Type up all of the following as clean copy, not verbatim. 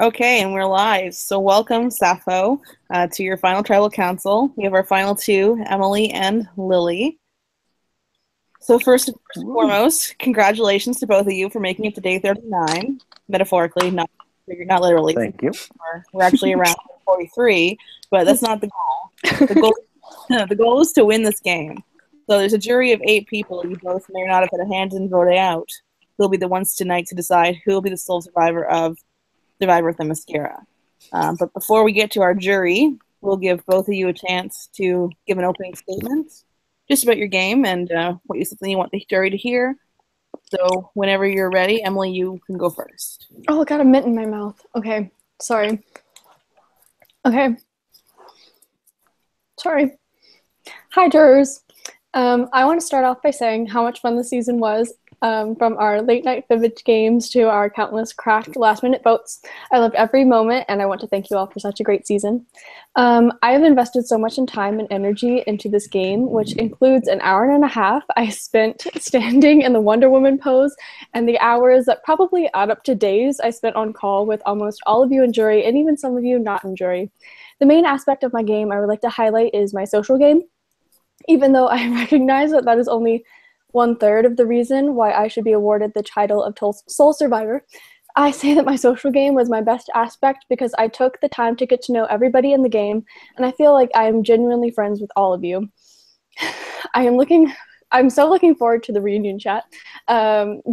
Okay, and we're live. So welcome, Sappho, to your final tribal council. We have our final two, Emily and Lily. So first and foremost, congratulations to both of you for making it to day 39, metaphorically, not literally. Thank you. We're actually around 43, but that's not the goal. The goal is to win this game. So there's a jury of 8 people. You both may not have had a hand in voting out. Who'll be the ones tonight to decide who will be the sole survivor of Themyscira. But before we get to our jury, we'll give both of you a chance to give an opening statement just about your game and something you want the jury to hear. So whenever you're ready, Emily, you can go first. Oh, I got a mint in my mouth. Okay, sorry. Okay. Sorry. Hi, jurors. I want to start off by saying how much fun the season was. From our late night Vivid games to our countless cracked last minute votes. I loved every moment, and I want to thank you all for such a great season. I have invested so much in time and energy into this game, which includes an hour and a half I spent standing in the Wonder Woman pose, and the hours that probably add up to days I spent on call with almost all of you in jury, and even some of you not in jury. The main aspect of my game I would like to highlight is my social game, even though I recognize that is only 1/3 of the reason why I should be awarded the title of Sole Survivor. I say that my social game was my best aspect because I took the time to get to know everybody in the game, and I feel like I am genuinely friends with all of you. I'm so looking forward to the reunion chat.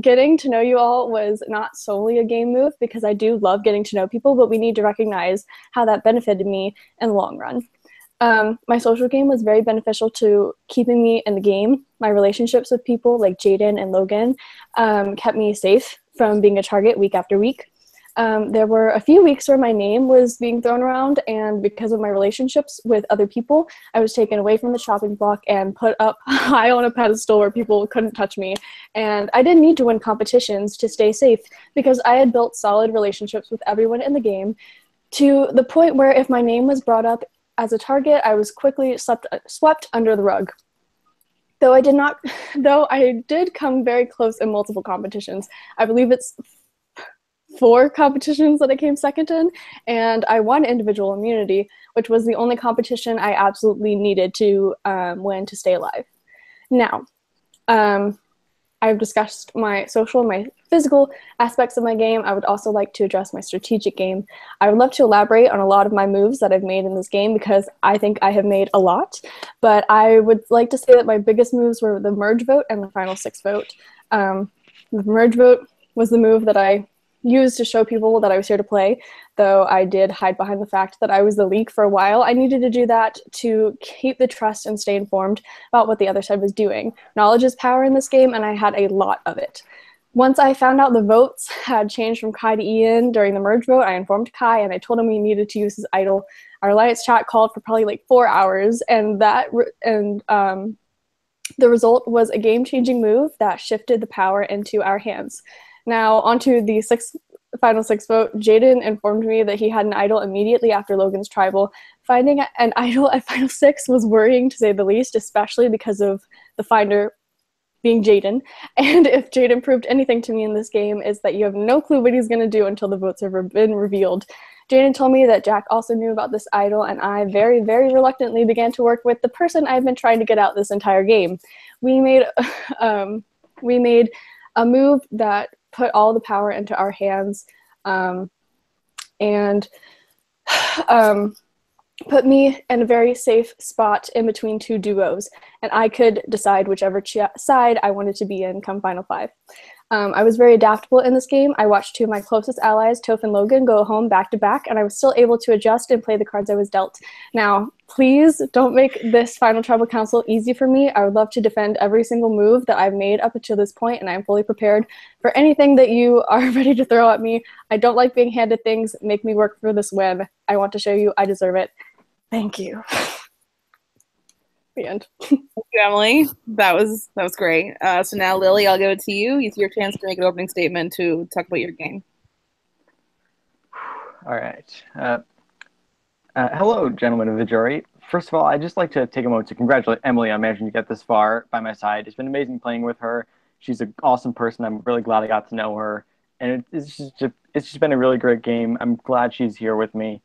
Getting to know you all was not solely a game move because I do love getting to know people, but we need to recognize how that benefited me in the long run. My social game was very beneficial to keeping me in the game. My relationships with people like Jaden and Logan kept me safe from being a target week after week. There were a few weeks where my name was being thrown around, and because of my relationships with other people, I was taken away from the chopping block and put up high on a pedestal where people couldn't touch me. And I didn't need to win competitions to stay safe because I had built solid relationships with everyone in the game to the point where if my name was brought up as a target, I was quickly swept under the rug. Though I did come very close in multiple competitions. I believe it's 4 competitions that I came second in, and I won individual immunity, which was the only competition I absolutely needed to win to stay alive. Now, I've discussed my social and my physical aspects of my game. I would also like to address my strategic game. I would love to elaborate on a lot of my moves that I've made in this game because I think I have made a lot. But I would like to say that my biggest moves were the merge vote and the final 6 vote. The merge vote was the move that I used to show people that I was here to play, though I did hide behind the fact that I was the leak for a while. I needed to do that to keep the trust and stay informed about what the other side was doing. Knowledge is power in this game, and I had a lot of it. Once I found out the votes had changed from Kai to Ian during the merge vote, I informed Kai, and I told him he needed to use his idol. Our alliance chat called for probably like 4 hours, and the result was a game-changing move that shifted the power into our hands. Now, onto the final 6 vote. Jaden informed me that he had an idol immediately after Logan's tribal. Finding an idol at final 6 was worrying, to say the least, especially because of the finder being Jaden. And if Jaden proved anything to me in this game, is that you have no clue what he's going to do until the votes have been revealed. Jaden told me that Jack also knew about this idol, and I very, very reluctantly began to work with the person I've been trying to get out this entire game. We made a move that put all the power into our hands and put me in a very safe spot in between 2 duos, and I could decide whichever side I wanted to be in come Final 5. I was very adaptable in this game. I watched 2 of my closest allies, Toph and Logan, go home back to back, and I was still able to adjust and play the cards I was dealt. Now, please don't make this final tribal council easy for me. I would love to defend every single move that I've made up until this point, and I'm fully prepared for anything that you are ready to throw at me. I don't like being handed things. Make me work for this win. I want to show you I deserve it. Thank you. The end. Thank you, Emily. That was great. So now, Lily, I'll give it to you. It's your chance to make an opening statement to talk about your game. All right. Hello, gentlemen of the jury. First of all, I'd just like to take a moment to congratulate Emily on managing to get this far by my side. It's been amazing playing with her. She's an awesome person. I'm really glad I got to know her. and it's just been a really great game. I'm glad she's here with me.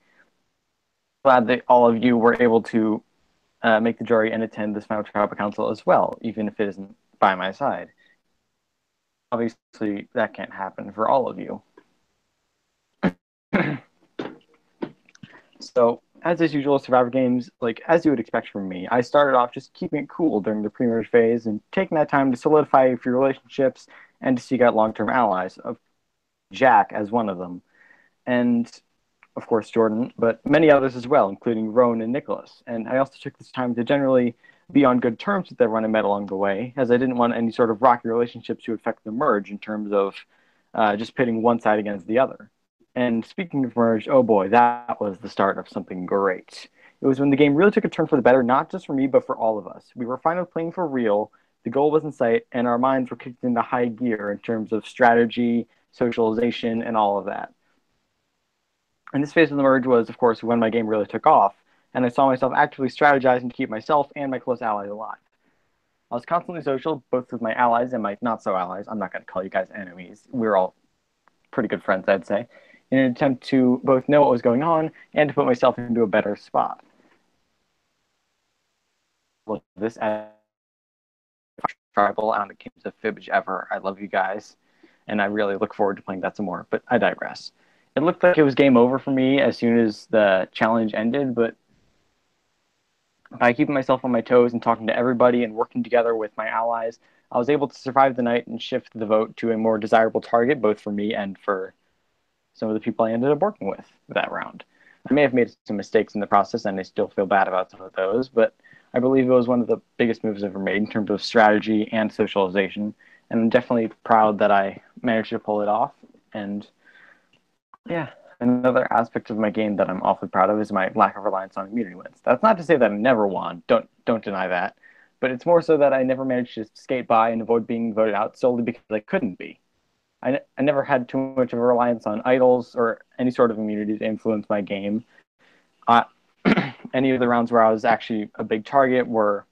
Glad that all of you were able to make the jury and attend this final tribal council as well, even if it isn't by my side. Obviously, that can't happen for all of you. So, as is usual, Survivor games, like as you would expect from me, I started off just keeping it cool during the pre-merge phase and taking that time to solidify a few relationships and to seek out long-term allies, of Jack as one of them, and of course Jordan, but many others as well, including Roan and Nicholas. And I also took this time to generally be on good terms with everyone I met along the way, as I didn't want any sort of rocky relationships to affect the merge in terms of just pitting one side against the other. And speaking of merge, oh boy, that was the start of something great. It was when the game really took a turn for the better, not just for me, but for all of us. We were finally playing for real, the goal was in sight, and our minds were kicked into high gear in terms of strategy, socialization, and all of that. And this phase of the merge was, of course, when my game really took off, and I saw myself actively strategizing to keep myself and my close allies alive. I was constantly social, both with my allies and my not-so-allies. I'm not going to call you guys enemies. We're all pretty good friends, I'd say, in an attempt to both know what was going on and to put myself into a better spot. Look, this tribal on the games of Fibbage ever. I love you guys, and I really look forward to playing that some more, but I digress. It looked like it was game over for me as soon as the challenge ended, but by keeping myself on my toes and talking to everybody and working together with my allies, I was able to survive the night and shift the vote to a more desirable target, both for me and for some of the people I ended up working with that round. I may have made some mistakes in the process, and I still feel bad about some of those, but I believe it was one of the biggest moves I've ever made in terms of strategy and socialization, and I'm definitely proud that I managed to pull it off. And yeah, another aspect of my game that I'm awfully proud of is my lack of reliance on immunity wins. That's not to say that I never won. Don't deny that. But it's more so that I never managed to skate by and avoid being voted out solely because I couldn't be. I never had too much of a reliance on idols or any sort of immunity to influence my game. Any of the rounds where I was actually a big target were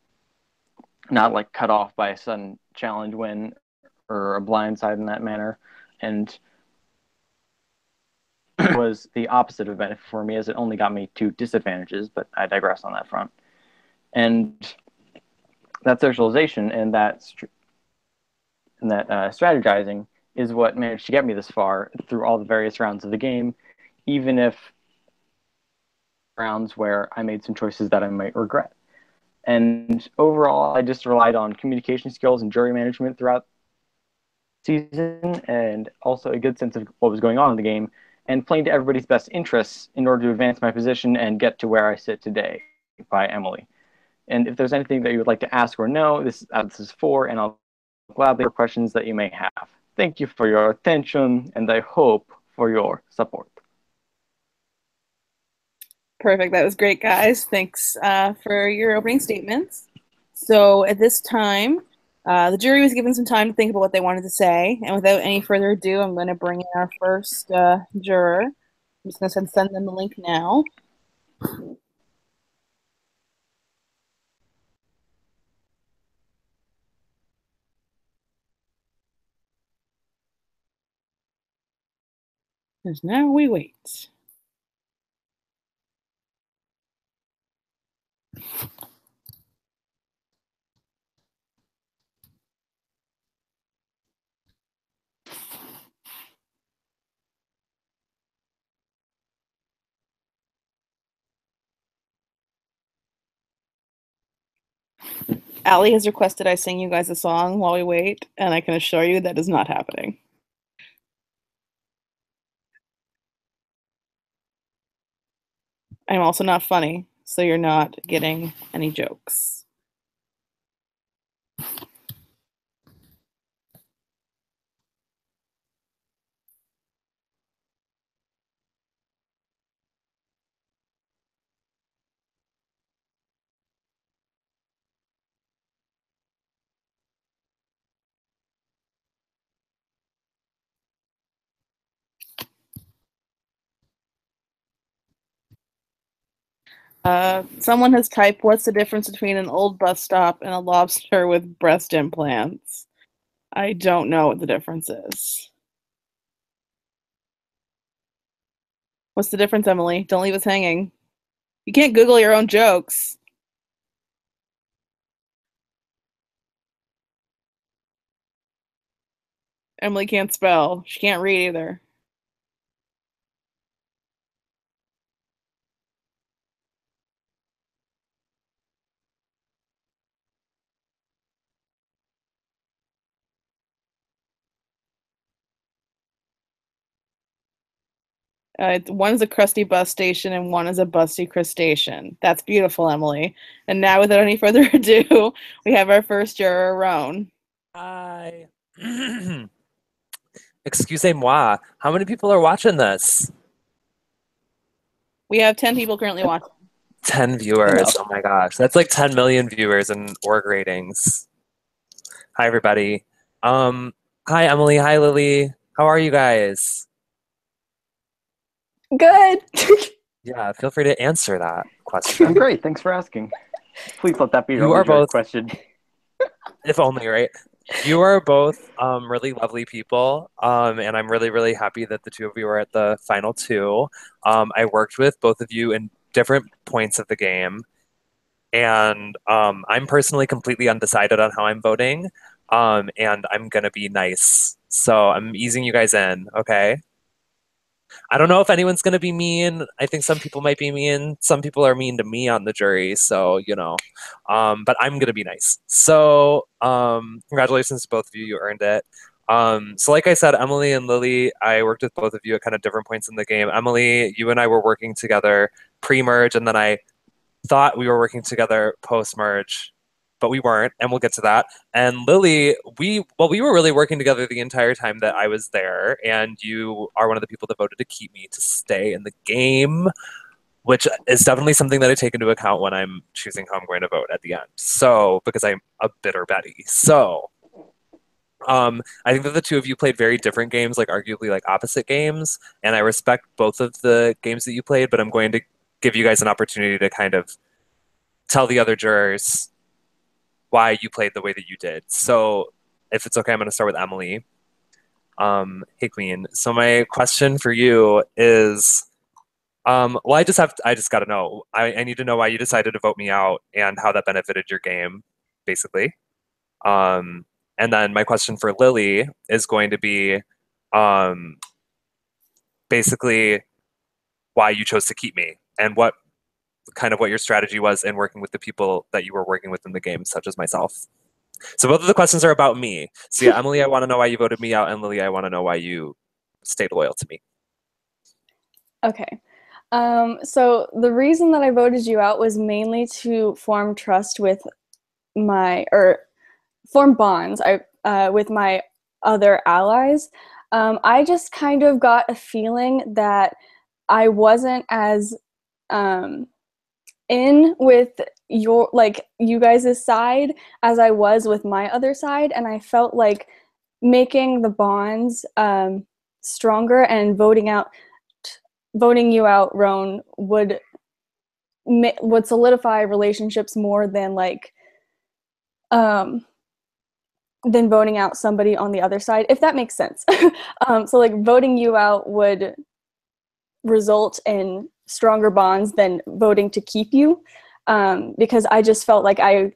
not like cut off by a sudden challenge win or a blindside in that manner. And was the opposite of a benefit for me, as it only got me two disadvantages, but I digress on that front. And that socialization and that strategizing is what managed to get me this far through all the various rounds of the game, even if rounds where I made some choices that I might regret. And overall, I just relied on communication skills and jury management throughout the season, and also a good sense of what was going on in the game, and playing to everybody's best interests in order to advance my position and get to where I sit today by Emily. And if there's anything that you would like to ask or know, this is for, and I'll gladly answer questions that you may have. Thank you for your attention, and I hope for your support. Perfect. That was great, guys. Thanks for your opening statements. So at this time, the jury was given some time to think about what they wanted to say. And without any further ado, I'm going to bring in our first juror. I'm just going to send them the link now. Because now we wait. Allie has requested I sing you guys a song while we wait, and I can assure you that is not happening. I'm also not funny, so you're not getting any jokes. Someone has typed, what's the difference between an old bus stop and a lobster with breast implants? I don't know what the difference is. What's the difference, Emily? Don't leave us hanging. You can't Google your own jokes. Emily can't spell. She can't read either. One is a crusty bus station and one is a busty crustacean. That's beautiful, Emily. And now, without any further ado, we have our first juror, Roan. Hi. Excusez-moi. How many people are watching this? We have 10 people currently watching. 10 viewers. Oh my gosh. That's like 10 million viewers in org ratings. Hi, everybody. Hi, Emily. Hi, Lily. How are you guys? Good. Yeah, feel free to answer that question. I'm great. Thanks for asking. Please let that be your You are only joke both- question. If only, right? You are both really lovely people, and I'm really, really happy that the two of you are at the final two. I worked with both of you in different points of the game, and I'm personally completely undecided on how I'm voting, and I'm gonna be nice. So I'm easing you guys in, okay? I don't know if anyone's gonna be mean. I think some people might be mean. Some people are mean to me on the jury, so but I'm gonna be nice. So congratulations to both of you. You earned it. So like I said, Emily and Lily, I worked with both of you at kind of different points in the game. Emily, you and I were working together pre-merge, and then I thought we were working together post-merge, but we weren't, and we'll get to that. And Lily, we were really working together the entire time that I was there, and you are one of the people that voted to keep me to stay in the game, which is definitely something that I take into account when I'm choosing how I'm going to vote at the end. So, because I'm a bitter Betty. So, I think that the two of you played very different games, like arguably like opposite games, and I respect both of the games that you played, but I'm going to give you guys an opportunity to kind of tell the other jurors why you played the way that you did. So if it's okay, I'm going to start with Emily. Hey, Queen. So my question for you is, well, I just got to know. I need to know why you decided to vote me out and how that benefited your game, basically. And then my question for Lily is going to be, basically, why you chose to keep me and what your strategy was in working with the people that you were working with in the game, such as myself. So both of the questions are about me. So yeah, Emily, I want to know why you voted me out, and Lily, I want to know why you stayed loyal to me. Okay. So the reason that I voted you out was mainly to form trust with form bonds with my other allies. I just kind of got a feeling that I wasn't as in with you guys' side as I was with my other side, and I felt like making the bonds stronger and voting you out, Roan, would solidify relationships more than than voting out somebody on the other side, if that makes sense. So like voting you out would result in stronger bonds than voting to keep you, because I just felt like I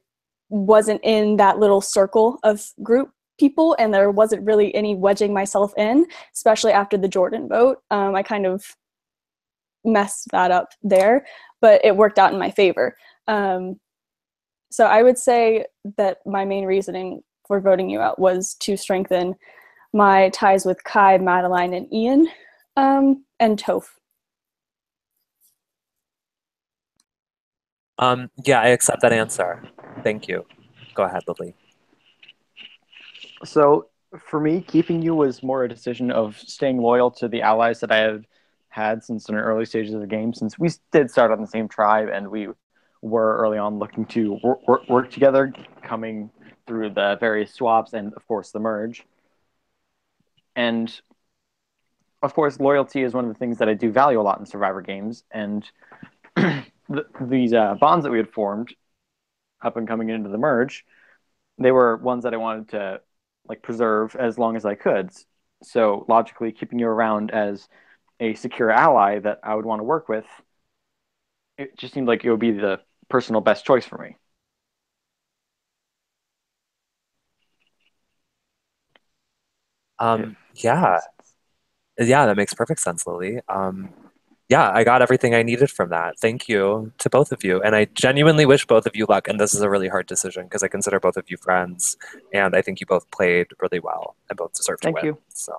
wasn't in that little circle of group people, and there wasn't really any wedging myself in, especially after the Jordan vote. I kind of messed that up there, but it worked out in my favor. So I would say that my main reasoning for voting you out was to strengthen my ties with Kai, Madeline, and Ian, and Toph. Yeah, I accept that answer. Thank you. Go ahead, Lily. So for me, keeping you was more a decision of staying loyal to the allies that I have had since in the early stages of the game, since we did start on the same tribe and we were early on looking to work together, coming through the various swaps and, of course, the merge. And, of course, loyalty is one of the things that I do value a lot in Survivor games, and these bonds that we had formed up and coming into the merge, they were ones that I wanted to preserve as long as I could. So logically, keeping you around as a secure ally that I would want to work with, it just seemed like it would be the personal best choice for me. Yeah. Yeah, that makes perfect sense, Lily. Yeah, I got everything I needed from that. Thank you to both of you. And I genuinely wish both of you luck. And this is a really hard decision because I consider both of you friends. And I think you both played really well and both deserve to Thank win. you. So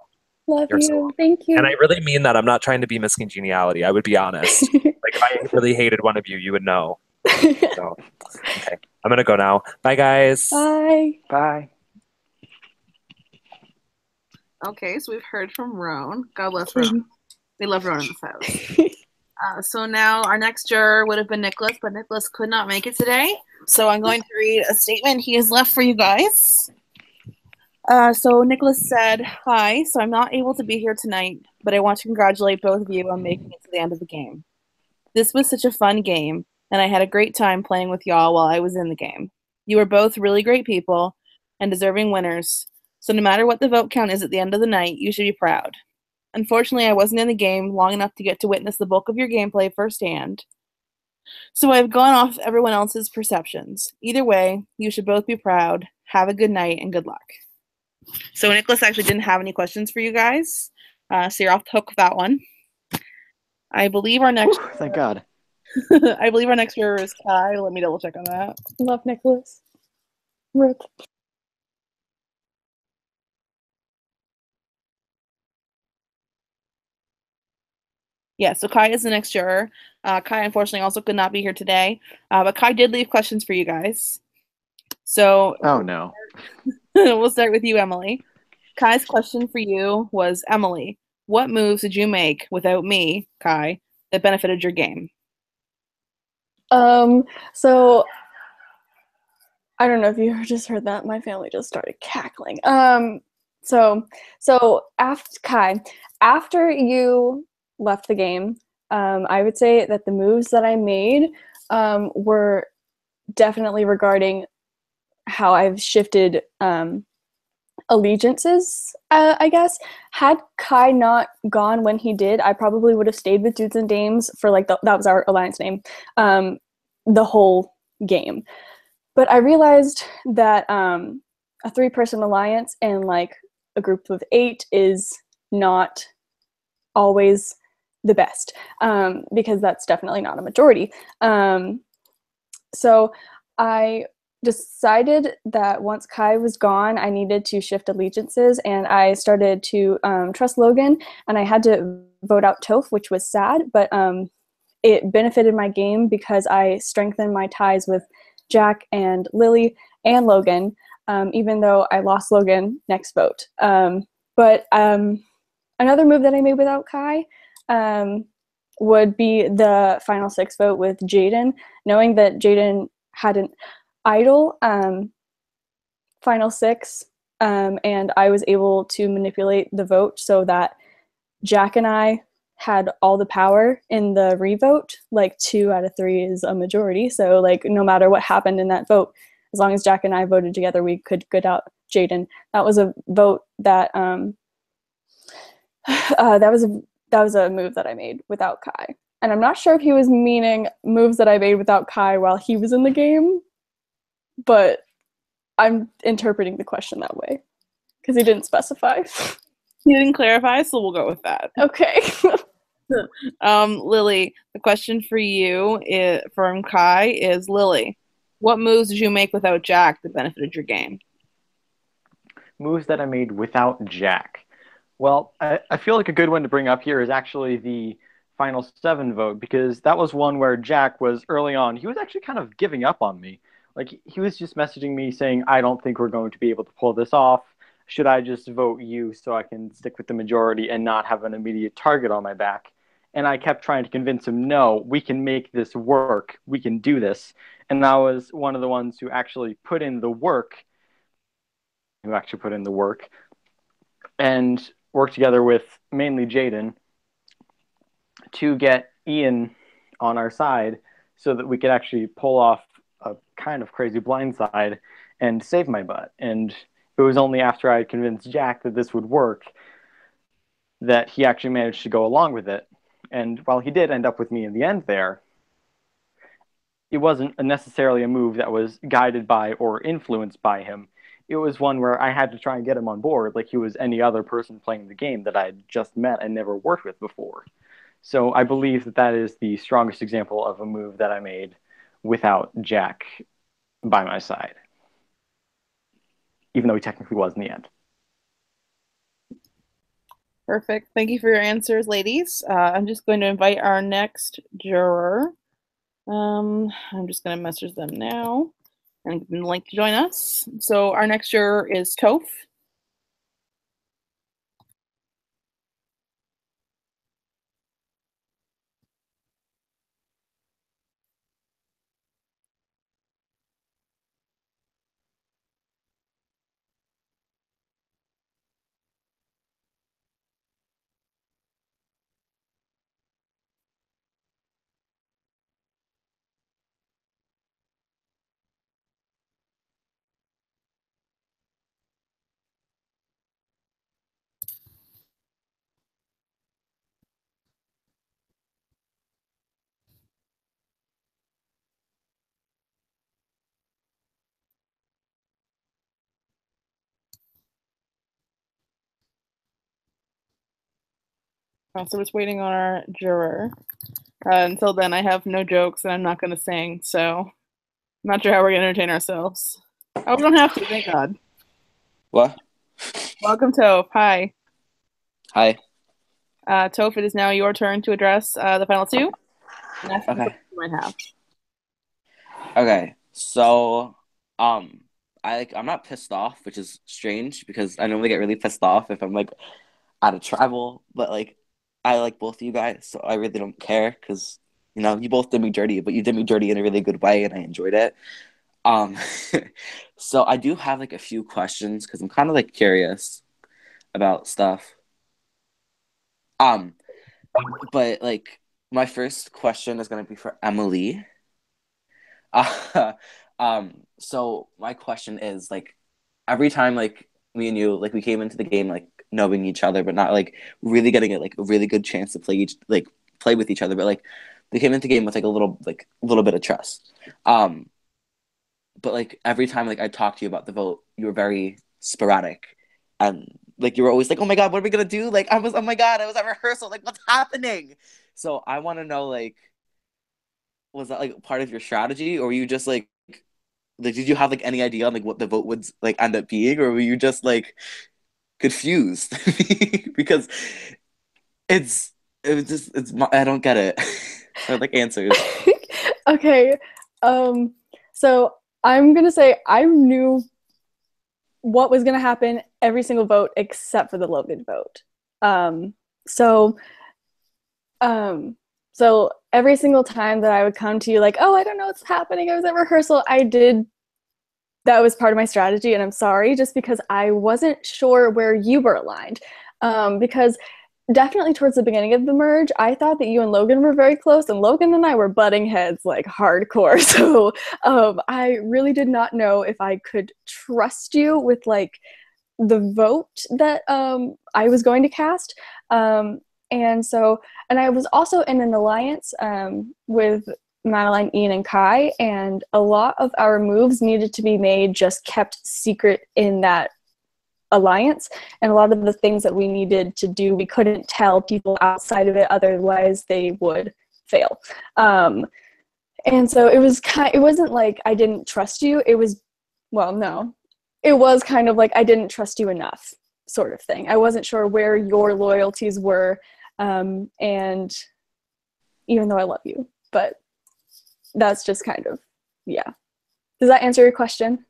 Love you're so you. welcome. Thank you. And I really mean that. I'm not trying to be Miss Congeniality. I would be honest. Like if I really hated one of you, you would know. So, okay. I'm going to go now. Bye, guys. Bye. Bye. Okay, so we've heard from Roan. God bless Roan. We love Roan in this house. So now our next juror would have been Nicholas, but Nicholas could not make it today. So I'm going to read a statement he has left for you guys. So Nicholas said, "Hi, so I'm not able to be here tonight, but I want to congratulate both of you on making it to the end of the game. This was such a fun game, and I had a great time playing with y'all while I was in the game. You are both really great people and deserving winners, so no matter what the vote count is at the end of the night, you should be proud. Unfortunately, I wasn't in the game long enough to get to witness the bulk of your gameplay firsthand, so I've gone off everyone else's perceptions. Either way, you should both be proud. Have a good night and good luck." So Nicholas actually didn't have any questions for you guys, so you're off the hook with that one. I believe our next Thank God. I believe our next juror is Kai. Let me double check on that. Love Nicholas. Rip. Yeah, so Kai is the next juror. Kai, unfortunately, also could not be here today, but Kai did leave questions for you guys. So Oh, no. we'll start with you, Emily. Kai's question for you was, Emily, what moves did you make without me, Kai, that benefited your game? So I don't know if you just heard that. My family just started cackling. So after Kai, after you left the game, I would say that the moves that I made were definitely regarding how I've shifted allegiances, I guess. Had Kai not gone when he did, I probably would have stayed with Dudes and Dames for like that was our alliance name, the whole game. But I realized that a 3-person alliance and like a group of 8 is not always the best, because that's definitely not a majority. So I decided that once Kai was gone, I needed to shift allegiances, and I started to trust Logan, and I had to vote out Toph, which was sad, but it benefited my game because I strengthened my ties with Jack and Lily and Logan, even though I lost Logan next vote. But another move that I made without Kai would be the final 6 vote with Jaden, knowing that Jaden had an idle final 6, and I was able to manipulate the vote so that Jack and I had all the power in the revote. Like 2 out of 3 is a majority, so like no matter what happened in that vote, as long as Jack and I voted together, we could get out Jaden. That was a vote that that was a move that I made without Kai, and I'm not sure if he was meaning moves that I made without Kai while he was in the game, but I'm interpreting the question that way because he didn't specify. He didn't clarify, so we'll go with that. Okay. Lily, the question for you from Kai is, Lily, what moves did you make without Jack that benefited your game? Moves that I made without Jack. Well, I feel like a good one to bring up here is actually the final 7 vote, because that was one where Jack was early on. He was actually kind of giving up on me. Like, he was just messaging me saying, I don't think we're going to be able to pull this off. Should I just vote you so I can stick with the majority and not have an immediate target on my back? And I kept trying to convince him, no, we can make this work. We can do this. And I was one of the ones who actually put in the work, and worked together with mainly Jaden to get Ian on our side so that we could actually pull off a kind of crazy blindside and save my butt. And it was only after I convinced Jack that this would work that he actually managed to go along with it. And while he did end up with me in the end there, it wasn't necessarily a move that was guided by or influenced by him. It was one where I had to try and get him on board like he was any other person playing the game that I had just met and never worked with before. So I believe that that is the strongest example of a move that I made without Jack by my side, even though he technically was in the end. Perfect. Thank you for your answers, ladies. I'm just going to invite our next juror. I'm just going to message them now and give them the link to join us. So our next juror is Toph. So we're just waiting on our juror. Until then, I have no jokes and I'm not going to sing, so I'm not sure how we're going to entertain ourselves. Oh, we don't have to, thank God. What? Welcome, Toph. Hi. Hi. Toph, it is now your turn to address the final two. Okay. You might have. Okay. So, I'm not pissed off, which is strange because I normally get really pissed off if I'm like out of travel, but like I like both of you guys, so I really don't care because you both did me dirty, but you did me dirty in a really good way, and I enjoyed it. Um, so I do have like a few questions because I'm kind of like curious about stuff. But like my first question is gonna be for Emily. So my question is like every time like me and you like we came into the game like knowing each other, but not like really getting it like a really good chance to play with each other, but like we came into the game with like a little bit of trust. But like every time like I talked to you about the vote, you were very sporadic, and like you were always like, "Oh my God, what are we gonna do?" Like oh my God, I was at rehearsal. Like what's happening? So I want to know like, was that like part of your strategy, or were you just like, did you have like any idea on like what the vote would like end up being, or were you just like confused? Because it's I don't get it. I like answers. Okay. So I'm gonna say I knew what was gonna happen every single vote except for the Logan vote. So every single time that I would come to you like, oh, I don't know what's happening, I was at rehearsal, that was part of my strategy, and I'm sorry, just because I wasn't sure where you were aligned. Because definitely towards the beginning of the merge, I thought that you and Logan were very close, and Logan and I were butting heads like hardcore. So I really did not know if I could trust you with like the vote that I was going to cast. And I was also in an alliance with Madeline, Ian, and Kai, and a lot of our moves needed to be made just kept secret in that alliance, and a lot of the things that we needed to do we couldn't tell people outside of it, otherwise they would fail. And so it wasn't like I didn't trust you, it was kind of like I didn't trust you enough sort of thing. I wasn't sure where your loyalties were, and even though I love you, but that's just kind of, yeah. Does that answer your question?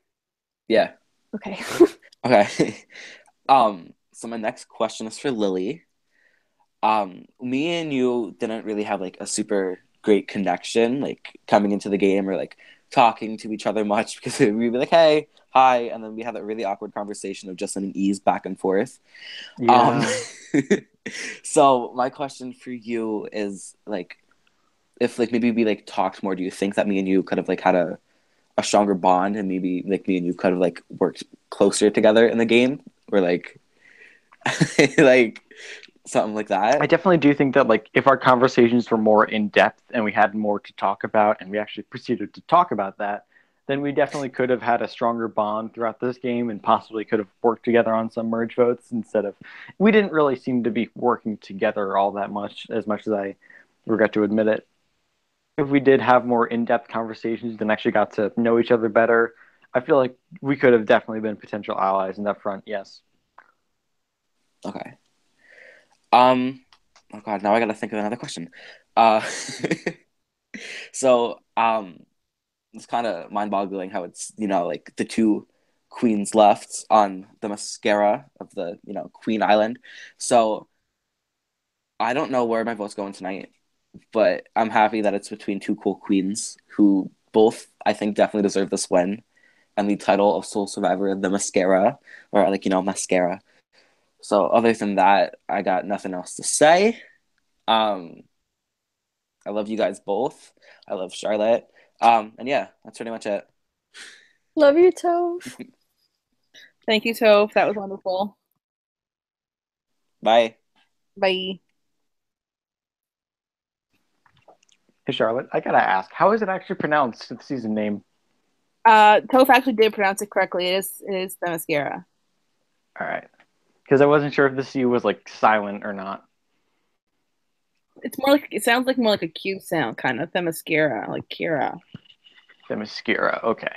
Yeah. Okay. Okay. So my next question is for Lily. Me and you didn't really have like a super great connection, like coming into the game or like talking to each other much because we'd be like, hey, hi, and then we had a really awkward conversation of just an ease back and forth. Yeah. So my question for you is like, if like maybe we like talked more, do you think that me and you could have like had a stronger bond, and maybe like me and you could have like worked closer together in the game, or like like something like I that. definitely do think that like if our conversations were more in depth and we had more to talk about and we actually proceeded to talk about that, then we definitely could have had a stronger bond throughout this game and possibly could have worked together on some merge votes instead of we didn't really seem to be working together all that much as I regret to admit it. If we did have more in-depth conversations and actually got to know each other better, I feel like we could have definitely been potential allies in that front, yes. Okay. Oh God, now I gotta think of another question. So, it's kind of mind-boggling how it's, like the two queens left on the Themyscira of the, Queen Island. So I don't know where my vote's going tonight, but I'm happy that it's between two cool queens who both, I think, definitely deserve this win and the title of Sole Survivor of the Mascara, or Mascara. So other than that, I got nothing else to say. Um, I love you guys both. I love Charlotte. And yeah, that's pretty much it. Love you, Toph. Thank you, Toph. That was wonderful. Bye. Bye. Hey Charlotte, I gotta ask, how is it actually pronounced the season name? Toph actually did pronounce it correctly. It is Themyscira. All right, because I wasn't sure if the C was like silent or not. It's more like it sounds like more like a Q sound, kind of Themyscira, like Kira. Themyscira, okay.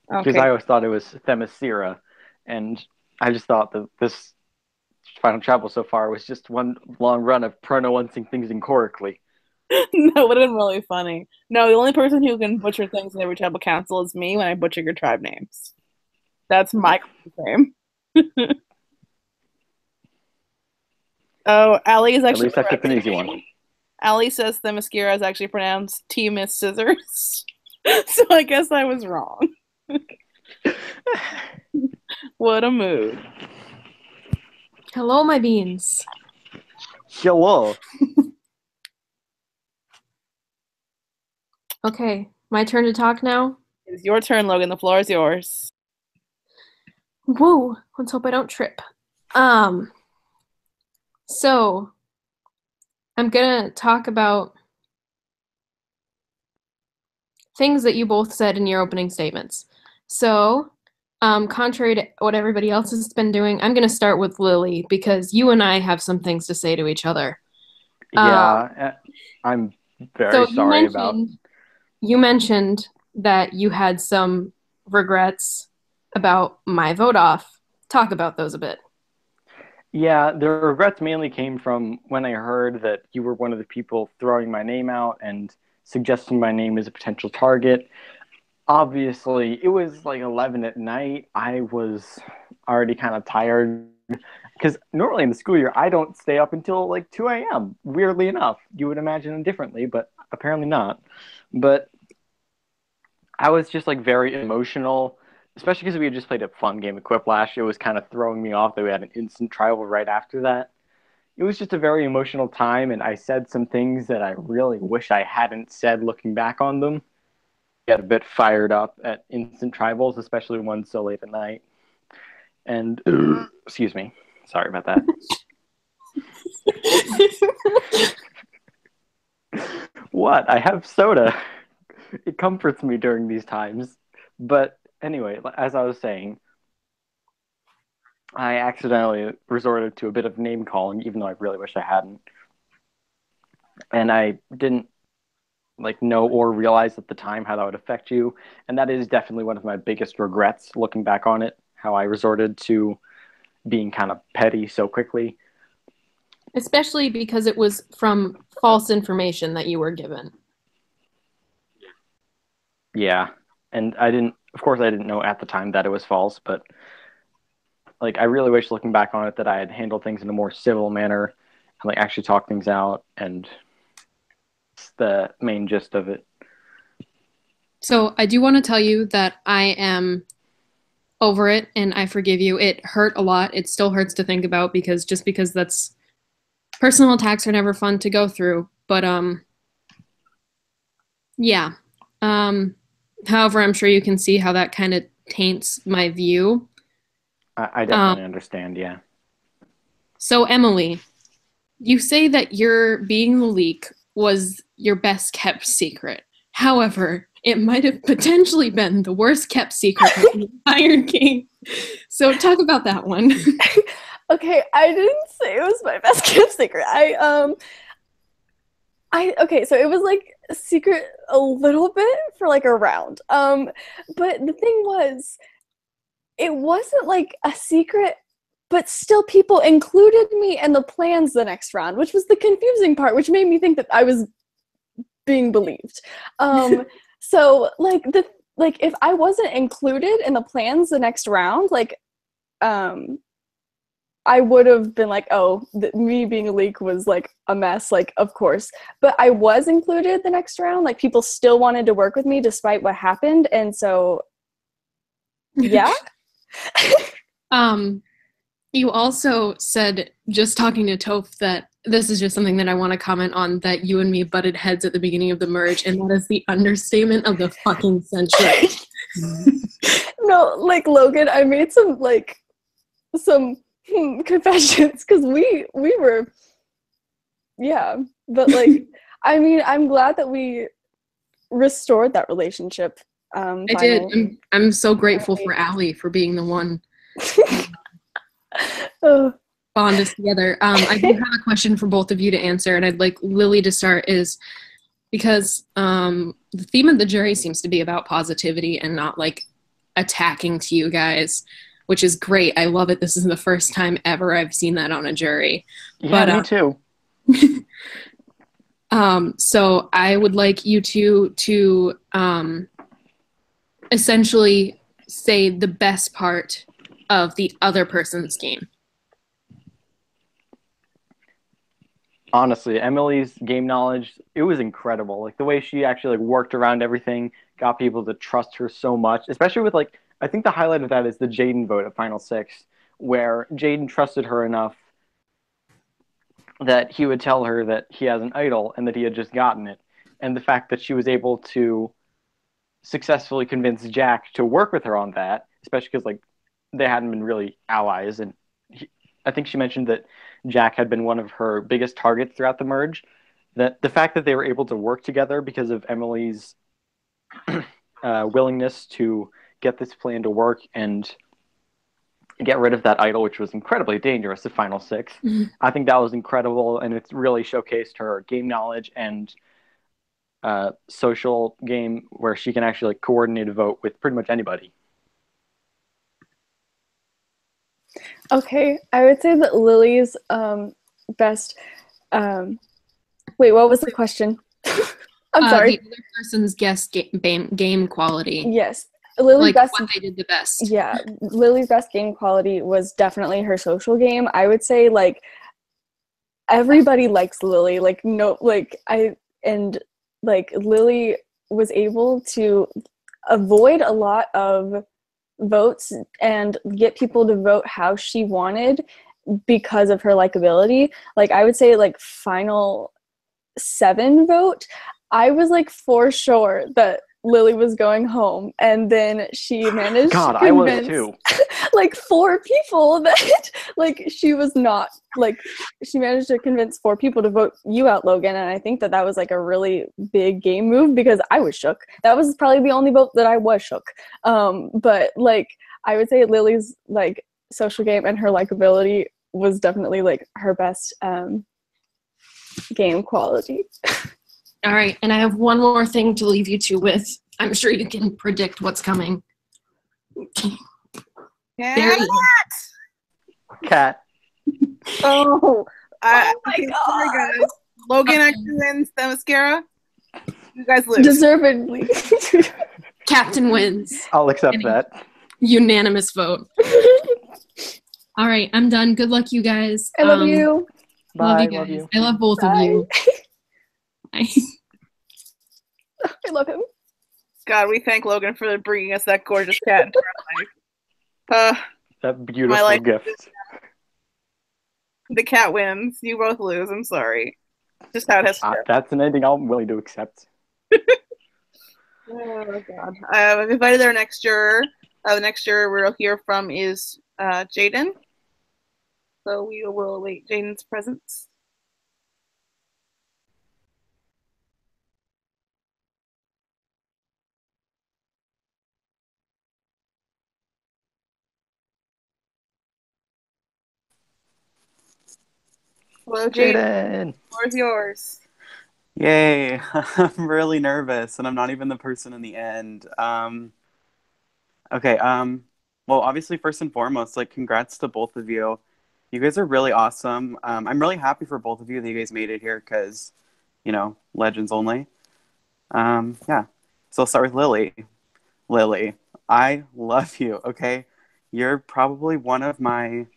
Because Okay. I always thought it was Themyscira, and I just thought that this final travel so far was just one long run of pronouncing things incorrectly. That would have been really funny. No, the only person who can butcher things in every tribal council is me when I butcher your tribe names. That's my claim to fame. Oh, Ali is At actually least I picked an correcting easy one. me. Ali says Themyscira is actually pronounced T Miss Scissors. So I guess I was wrong. What a mood. Hello, my beans. Hello. Okay, my turn to talk now. It's your turn, Logan. The floor is yours. Woo! Let's hope I don't trip. So I'm gonna talk about things that you both said in your opening statements. So, contrary to what everybody else has been doing, I'm gonna start with Lily because you and I have some things to say to each other. Yeah, I'm very sorry about. You mentioned that you had some regrets about my vote off. Talk about those a bit. Yeah, the regrets mainly came from when I heard that you were one of the people throwing my name out and suggesting my name as a potential target. Obviously, it was like 11 at night. I was already kind of tired because normally in the school year, I don't stay up until like 2 a.m. Weirdly enough, you would imagine differently, but apparently not. But I was just like very emotional, especially because we had just played a fun game of Quiplash. It was kind of throwing me off that we had an instant tribal right after that. It was just a very emotional time, and I said some things that I really wish I hadn't said looking back on them. Get a bit fired up at instant tribals, especially ones so late at night. And excuse me, sorry about that. What? I have soda. It comforts me during these times. But anyway, as I was saying, I accidentally resorted to a bit of name calling, even though I really wish I hadn't. And I didn't know or realize at the time how that would affect you. And that is definitely one of my biggest regrets looking back on it, how I resorted to being kind of petty so quickly. Especially because it was from false information that you were given. Yeah. And I didn't know at the time that it was false, but I really wish looking back on it that I had handled things in a more civil manner and actually talked things out, and it's the main gist of it. So I do want to tell you that I am over it and I forgive you. It hurt a lot. It still hurts to think about because that's personal attacks are never fun to go through. But yeah. However, I'm sure you can see how that kind of taints my view. I definitely understand, yeah. So, Emily, you say that your being the leak was your best kept secret. However, it might have potentially been the worst kept secret of the entire game. So talk about that one. Okay, I didn't say it was my best kept secret. Okay, so it was like a secret a little bit for like a round. But the thing was, it wasn't like a secret, but still people included me in the plans the next round, which was the confusing part, which made me think that I was being believed. So like if I wasn't included in the plans the next round, like I would have been like, oh, me being a leak was like a mess, like of course. But I was included the next round. Like people still wanted to work with me despite what happened, and so yeah. You also said, just talking to Toph, that this is just something that I want to comment on, that you and me butted heads at the beginning of the merge, and that is the understatement of the fucking century. No, like Logan, I made some confessions because we were, yeah, but like I mean, I'm glad that we restored that relationship. I did. I'm so grateful for Allie for being the one bond us together. I do have a question for both of you to answer, and I'd like Lily to start, is because the theme of the jury seems to be about positivity and not like attacking to you guys, which is great. I love it. This is the first time ever I've seen that on a jury. Yeah, me too. So I would like you two to essentially say the best part of the other person's game. Honestly, Emily's game knowledge, it was incredible. Like the way she actually like worked around everything, got people to trust her so much, especially with like, I think the highlight of that is the Jaden vote at Final Six, where Jaden trusted her enough that he would tell her that he has an idol and that he had just gotten it. And the fact that she was able to successfully convince Jack to work with her on that, especially because like they hadn't been really allies, and I think she mentioned that Jack had been one of her biggest targets throughout the merge. That the fact that they were able to work together because of Emily's willingness to get this plan to work and get rid of that idol, which was incredibly dangerous at Final Six. Mm-hmm. I think that was incredible, and it's really showcased her game knowledge and social game, where she can actually like coordinate a vote with pretty much anybody. Okay, I would say that Lily's best. Wait, what was the question? I'm sorry. The other person's guess game quality. Yes, Lily's like best. What they did the best. Yeah, Lily's best game quality was definitely her social game. I would say like everybody likes Lily. Like no, like Lily was able to avoid a lot of votes and get people to vote how she wanted because of her likability. Like I would say like Final 7 vote, I was like for sure that Lily was going home, and then she managed to convince, I was too. like 4 people that like she was not, like she managed to convince 4 people to vote you out, Logan, and I think that that was like a really big game move because I was shook. That was probably the only vote that I was shook. But like I would say Lily's like social game and her likability was definitely like her best game quality. All right, and I have one more thing to leave you two with. I'm sure you can predict what's coming. Cat. Oh my God. Sorry, guys. Logan actually wins Themyscira. You guys lose. Deservedly. Captain wins. I'll accept that. Unanimous vote. All right, I'm done. Good luck, you guys. I love you. Bye. Love you guys. I love both of you. Bye. I love him. God, we thank Logan for bringing us that gorgeous cat into our life. That beautiful gift. The cat wins. You both lose. I'm sorry. Just how it has to go. That's an ending I'm willing to accept. Oh, God. I've invited our next juror. The next juror we'll hear from is Jaden. So we will await Jaden's presence. Hello, Jaden. Jaden! The floor is yours. Yay! I'm really nervous, and I'm not even the person in the end. Okay. Well, obviously, first and foremost, like, congrats to both of you. You guys are really awesome. I'm really happy for both of you that you guys made it here because, legends only. Yeah. So I'll start with Lily. Lily, I love you. Okay, you're probably one of my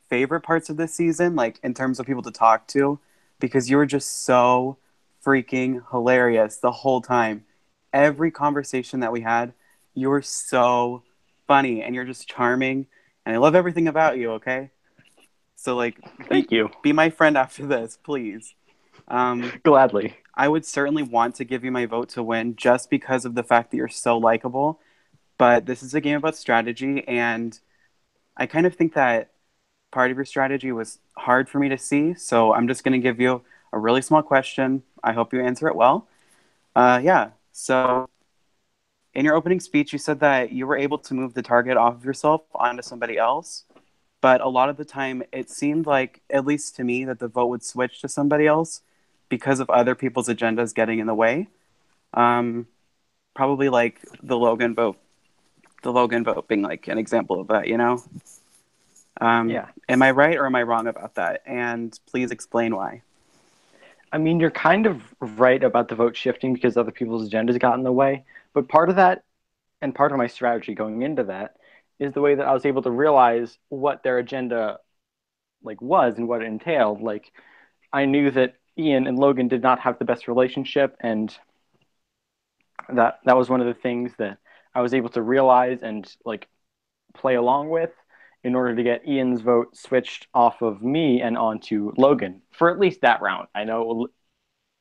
favorite parts of this season, like in terms of people to talk to, because you were just so freaking hilarious the whole time. Every conversation that we had, you were so funny and you're just charming. And I love everything about you, okay? So, like, Thank you. be my friend after this, please. Gladly. I would certainly want to give you my vote to win just because of the fact that you're so likable. But this is a game about strategy, and I kind of think that part of your strategy was hard for me to see. So I'm just going to give you a really small question. I hope you answer it well. Yeah. So in your opening speech, you said that you were able to move the target off of yourself onto somebody else. But a lot of the time, it seemed like, at least to me, that the vote would switch to somebody else because of other people's agendas getting in the way. Probably like the Logan vote. The Logan vote being like an example of that, Yeah. Am I right or am I wrong about that? And please explain why. I mean, you're kind of right about the vote shifting because other people's agendas got in the way. But part of that, and part of my strategy going into that, is the way that I was able to realize what their agenda was and what it entailed. Like, I knew that Ian and Logan did not have the best relationship, and that was one of the things that I was able to realize and play along with in order to get Ian's vote switched off of me and onto Logan for at least that round. I know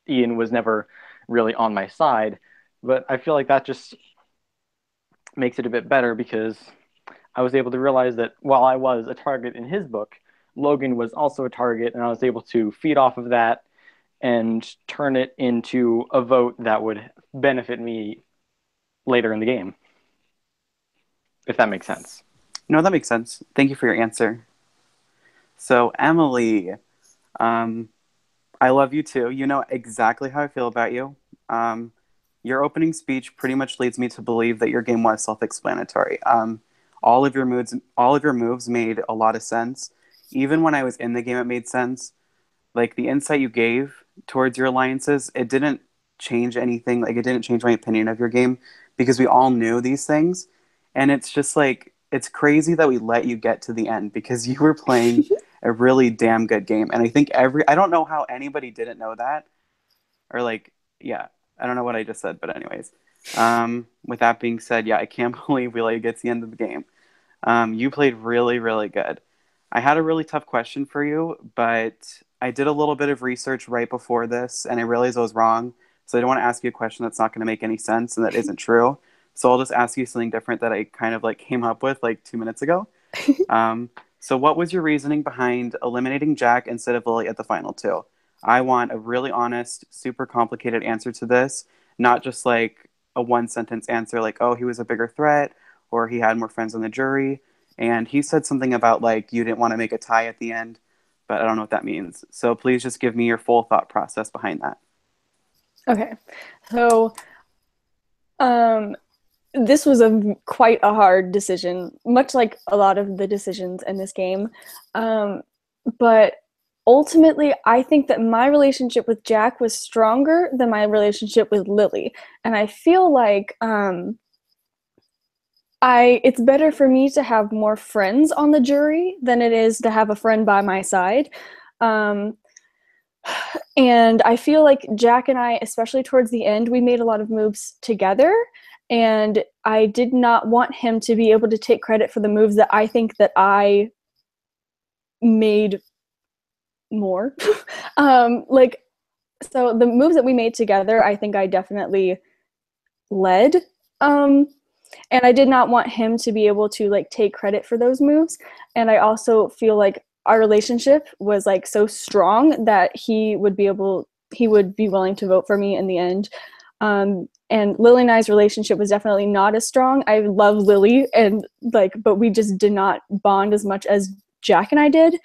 Ian was never really on my side, but I feel like that just makes it a bit better because I was able to realize that while I was a target in his book, Logan was also a target, and I was able to feed off of that and turn it into a vote that would benefit me later in the game, if that makes sense. No, that makes sense. Thank you for your answer. So, Emily, I love you too. You know exactly how I feel about you. Your opening speech pretty much leads me to believe that your game was self-explanatory. All of your moves made a lot of sense. Even when I was in the game, it made sense. Like the insight you gave towards your alliances, it didn't change anything. Like it didn't change my opinion of your game because we all knew these things. And it's just like, it's crazy that we let you get to the end because you were playing a really damn good game. And I think I don't know how anybody didn't know that. Or yeah, I don't know what I just said, but anyways. With that being said, yeah, I can't believe we let you get to the end of the game. You played really, really good. I had a really tough question for you, but I did a little bit of research right before this, and I realized I was wrong. So I don't want to ask you a question that's not going to make any sense and that isn't true. So I'll just ask you something different that I kind of came up with 2 minutes ago. So what was your reasoning behind eliminating Jack instead of Lily at the final two? I want a really honest, super complicated answer to this, not just a one sentence answer oh, he was a bigger threat or he had more friends on the jury. And he said something about you didn't want to make a tie at the end, but I don't know what that means. So please just give me your full thought process behind that. Okay, so this was quite a hard decision, much like a lot of the decisions in this game. But ultimately, I think that my relationship with Jack was stronger than my relationship with Lily. And I feel like it's better for me to have more friends on the jury than it is to have a friend by my side. And I feel like Jack and I, especially towards the end, we made a lot of moves together. And I did not want him to be able to take credit for the moves that I think that I made more. So the moves that we made together, I think I definitely led. And I did not want him to be able to take credit for those moves. And I also feel like our relationship was like so strong that he would be willing to vote for me in the end. And Lily and I's relationship was definitely not as strong. I love Lily, but we just did not bond as much as Jack and I did.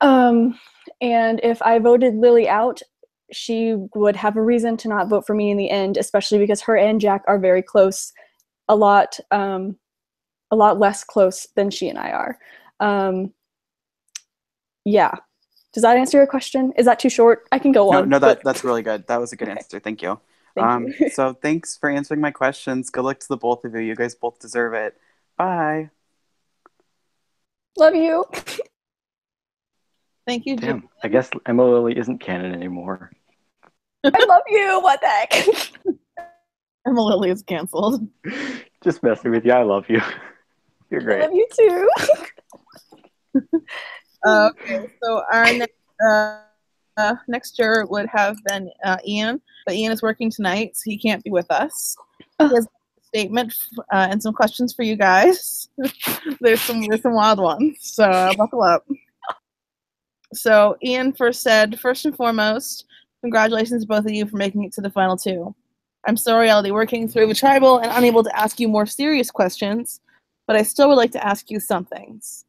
And if I voted Lily out, she would have a reason to not vote for me in the end, especially because her and Jack are very close, a lot less close than she and I are. Yeah. Does that answer your question? Is that too short? I can go on. No, that's really good. That was a good answer. Thank you. Thank you. So thanks for answering my questions. Good luck to the both of you. You guys both deserve it. Bye. Love you. Thank you, Damn, I guess Emily isn't canon anymore. I love you. What the heck? Emma Lily is canceled. Just messing with you. I love you. You're I great. love you too. Okay, so our next juror would have been Ian, but Ian is working tonight, so he can't be with us. He has a statement and some questions for you guys. there's some wild ones, so buckle up. So Ian first said, first and foremost, congratulations to both of you for making it to the final two. I'm sorry I'll be working through the tribal and unable to ask you more serious questions, but I still would like to ask you some things.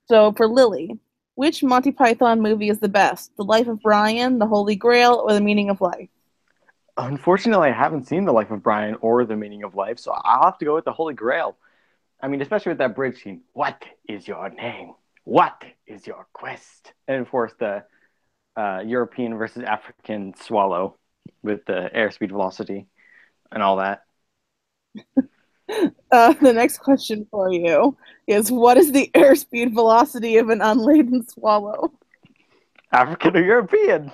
So for Lily, which Monty Python movie is the best? The Life of Brian, The Holy Grail, or The Meaning of Life? Unfortunately, I haven't seen The Life of Brian or The Meaning of Life, so I'll have to go with The Holy Grail. I mean, especially with that bridge scene. What is your name? What is your quest? And of course, the European versus African swallow with the airspeed velocity and all that. The next question for you is, what is the airspeed velocity of an unladen swallow? African or European?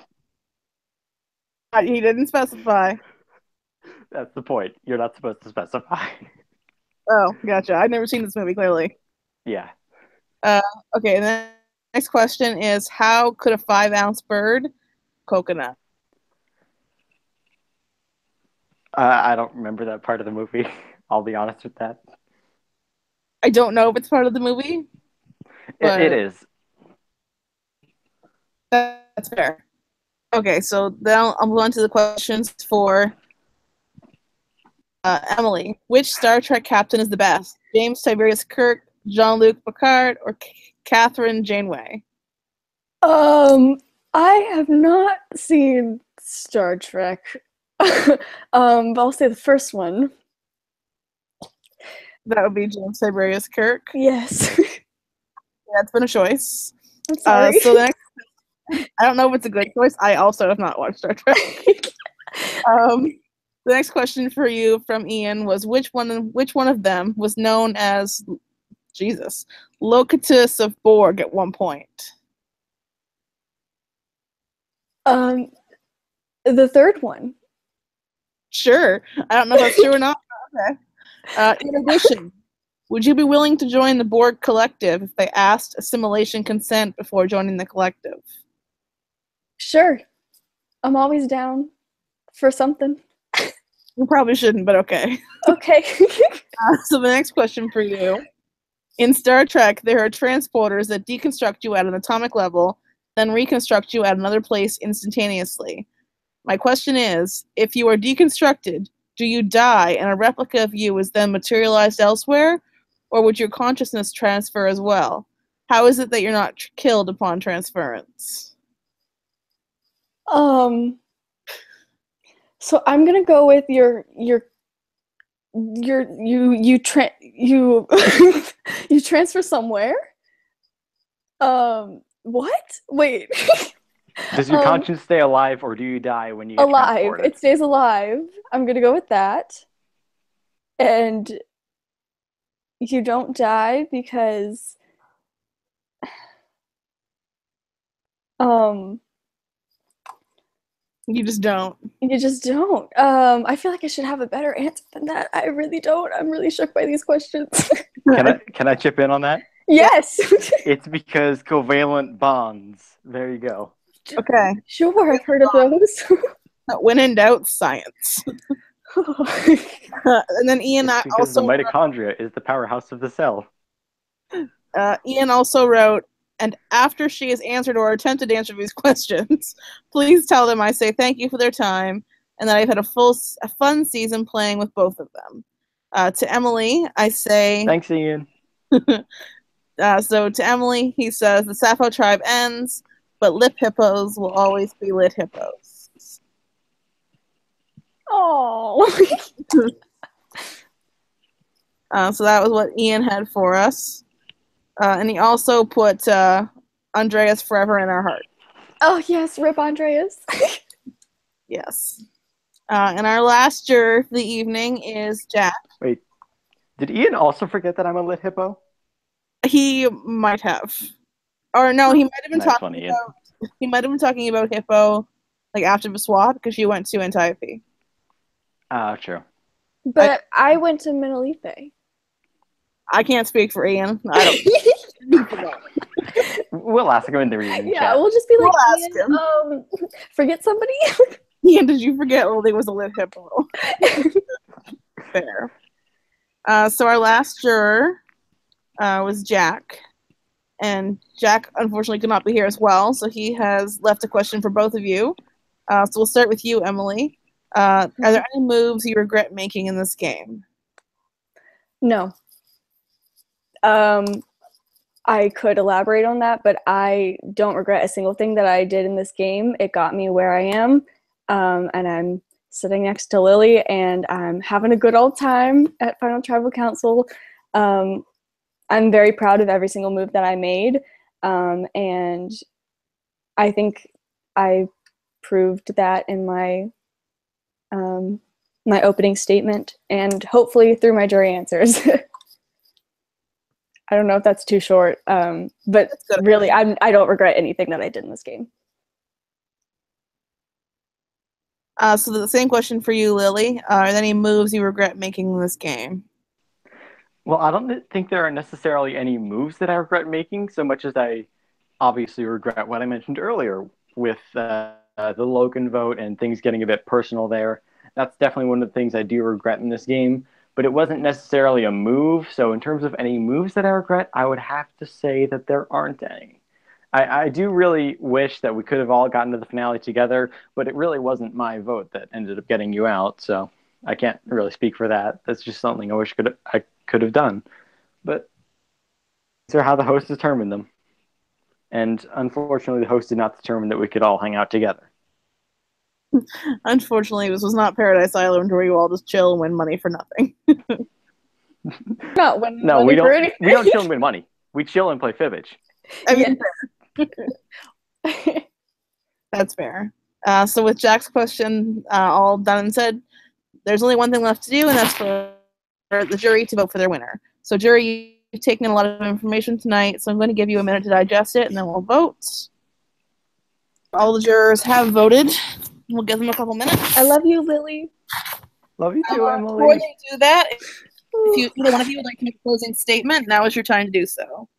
He didn't specify. That's the point. You're not supposed to specify. Oh, gotcha. I've never seen this movie, clearly. Yeah. Okay, and the next question is, how could a 5-ounce bird coconut? I don't remember that part of the movie. I'll be honest with that. I don't know if it's part of the movie. It is. That's fair. Okay, so then I'll move on to the questions for Emily. Which Star Trek captain is the best? James Tiberius Kirk, Jean-Luc Picard, or Catherine Janeway? I have not seen Star Trek. But I'll say the first one. That would be James Tiberius Kirk. Yes. Yeah, it's been a choice. I'm sorry. So the next, I don't know if it's a good choice. I also have not watched Star Trek. The next question for you from Ian was, which one of them was known as Locatus of Borg at one point? The third one. Sure. I don't know if that's true or not. Okay. In addition, would you be willing to join the Borg Collective if they asked assimilation consent before joining the collective? Sure. I'm always down for something. You probably shouldn't, but okay. Okay. So the next question for you. In Star Trek, there are transporters that deconstruct you at an atomic level, then reconstruct you at another place instantaneously. My question is, if you are deconstructed, do you die and a replica of you is then materialized elsewhere, or would your consciousness transfer as well? How is it that you're not killed upon transference? So I'm gonna go with you you transfer somewhere. What? Wait. Does your conscience stay alive, or do you die when you get alive? transported? It stays alive. I'm gonna go with that. And you don't die because You just don't. You just don't. I feel like I should have a better answer than that. I really don't. I'm really shook by these questions. Can I chip in on that? Yes. It's because covalent bonds. There you go. Okay. Sure, I've heard of those. When in doubt, science. And then Ian It's because also the mitochondria is the powerhouse of the cell. Ian also wrote, and after she has answered or attempted to answer these questions, please tell them I say thank you for their time and that I've had a fun season playing with both of them. To Emily, I say... Thanks, Ian. So to Emily, he says, the Sappho tribe ends, but lip hippos will always be lit hippos. Oh. So that was what Ian had for us. And he also put Andreas forever in our heart. Oh, yes, rip Andreas. Yes. And our last juror for the evening is Jack. Wait, did Ian also forget that I'm a lit hippo? He might have. Or no, he might have been That's talking funny, about... He might have been talking about hippo like after the swap because you went to Antiope. True. But I went to Menelife. I can't speak for Ian. I don't. We'll ask him in the reading Yeah, chat. we'll just be like, We'll ask Ian, forget somebody? Ian, did you forget Lily was a lit hippo? Fair. So our last juror was Jack. And Jack, unfortunately, could not be here as well, so he has left a question for both of you. So we'll start with you, Emily. Are there any moves you regret making in this game? No. I could elaborate on that, but I don't regret a single thing that I did in this game. It got me where I am, and I'm sitting next to Lily, and I'm having a good old time at Final Tribal Council. I'm very proud of every single move that I made, and I think I proved that in my my opening statement, and hopefully through my jury answers. I don't know if that's too short, but really, I don't regret anything that I did in this game. So the same question for you, Lily. Are there any moves you regret making in this game? Well, I don't think there are necessarily any moves that I regret making so much as I obviously regret what I mentioned earlier with the Logan vote and things getting a bit personal there. That's definitely one of the things I do regret in this game. But it wasn't necessarily a move. So in terms of any moves that I regret, I would have to say that there aren't any. I do really wish that we could have all gotten to the finale together, but it really wasn't my vote that ended up getting you out. So I can't really speak for that. That's just something I wish I could have done. But these are how the host determined them. And unfortunately, the host did not determine that we could all hang out together. Unfortunately, this was not Paradise Island where you all just chill and win money for nothing. Not win No, money we for don't. anything. We don't chill and win money. We chill and play fibbage. I mean, that's fair. So with Jack's question all done and said, there's only one thing left to do, and that's for the jury to vote for their winner. So jury, you've taken in a lot of information tonight, so I'm going to give you a minute to digest it, and then we'll vote. All the jurors have voted. We'll give them a couple minutes. I love you, Lily. Love you too, Emily. Before they do that, if either one of you would like to make a closing statement, now is your time to do so.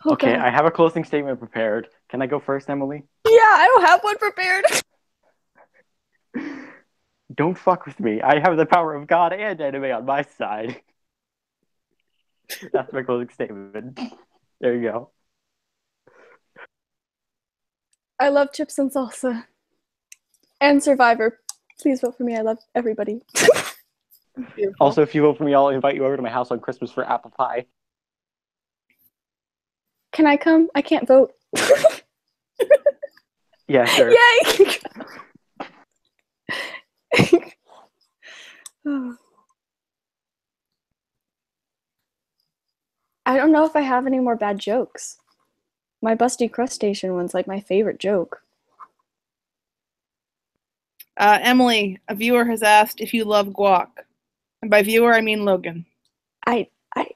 Okay, God. I have a closing statement prepared. Can I go first, Emily? Yeah, I don't have one prepared. Don't fuck with me. I have the power of God and anime on my side. That's my closing statement. There you go. I love chips and salsa. And Survivor. Please vote for me. I love everybody. Also, if you vote for me, I'll invite you over to my house on Christmas for apple pie. Can I come? I can't vote. Yeah, sure. Yay! I don't know if I have any more bad jokes. My busty crustacean one's like my favorite joke. Emily, a viewer has asked if you love guac. And by viewer, I mean Logan. I don't.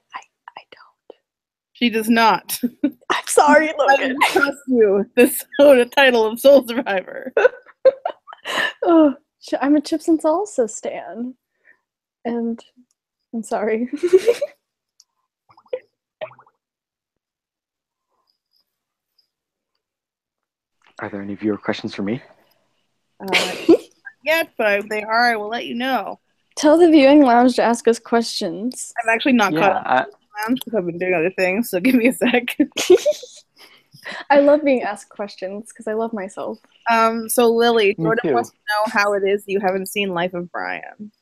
She does not. I'm sorry, I Logan. don't trust you. This the title of Soul Survivor. Oh, I'm a chips and salsa stan. And I'm sorry. Are there any viewer questions for me? Not yet, but if they are, I will let you know. Tell the viewing lounge to ask us questions. I'm actually not caught Yeah, up because I've been doing other things, so give me a sec. I love being asked questions because I love myself. So Lily, Me Jordan too. wants to know how it is you haven't seen Life of Brian.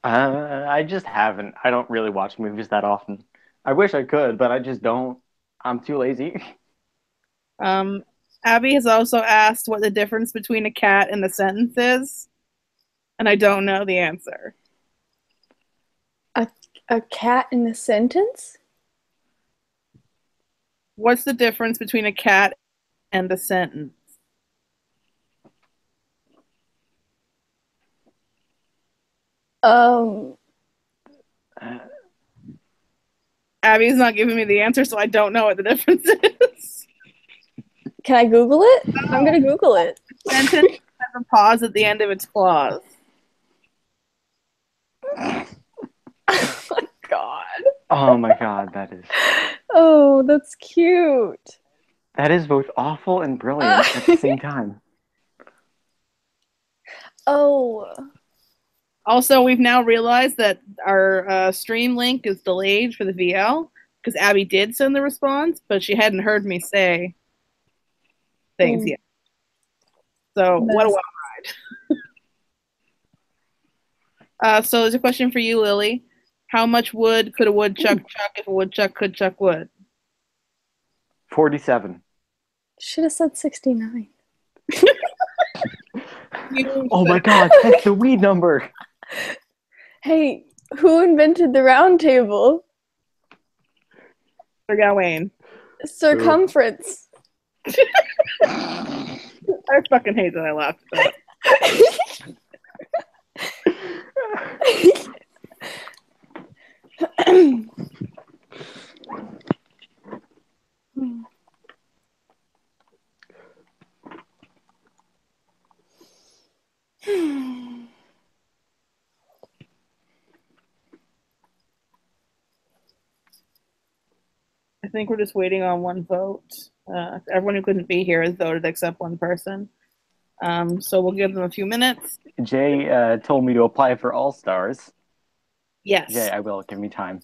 I just haven't. I don't really watch movies that often. I wish I could, but I just don't. I'm too lazy. Abby has also asked what the difference between a cat and a sentence is, and I don't know the answer. A cat in a sentence? What's the difference between a cat and a sentence? Um, Abby's not giving me the answer, so I don't know what the difference is. can I Google it? I'm gonna Google it. Sentence has a pause at the end of its clause. God. Oh my god, that is Oh, that's cute. both awful and brilliant at the same time. Oh. Also, we've now realized that our stream link is delayed for the VL because Abby did send the response, but she hadn't heard me say things yet. So what a wild ride. So there's a question for you, Lily. How much wood could a woodchuck chuck if a woodchuck could chuck wood? 47. Should have said 69. Oh my god, that's the weed number. Hey, who invented the round table? Sir Gawain. Circumference. I fucking hate that I laughed at I think we're just waiting on one vote. Everyone who couldn't be here has voted except one person. So we'll give them a few minutes. Jay told me to apply for All Stars. Yes. Jay, I will. Give me time.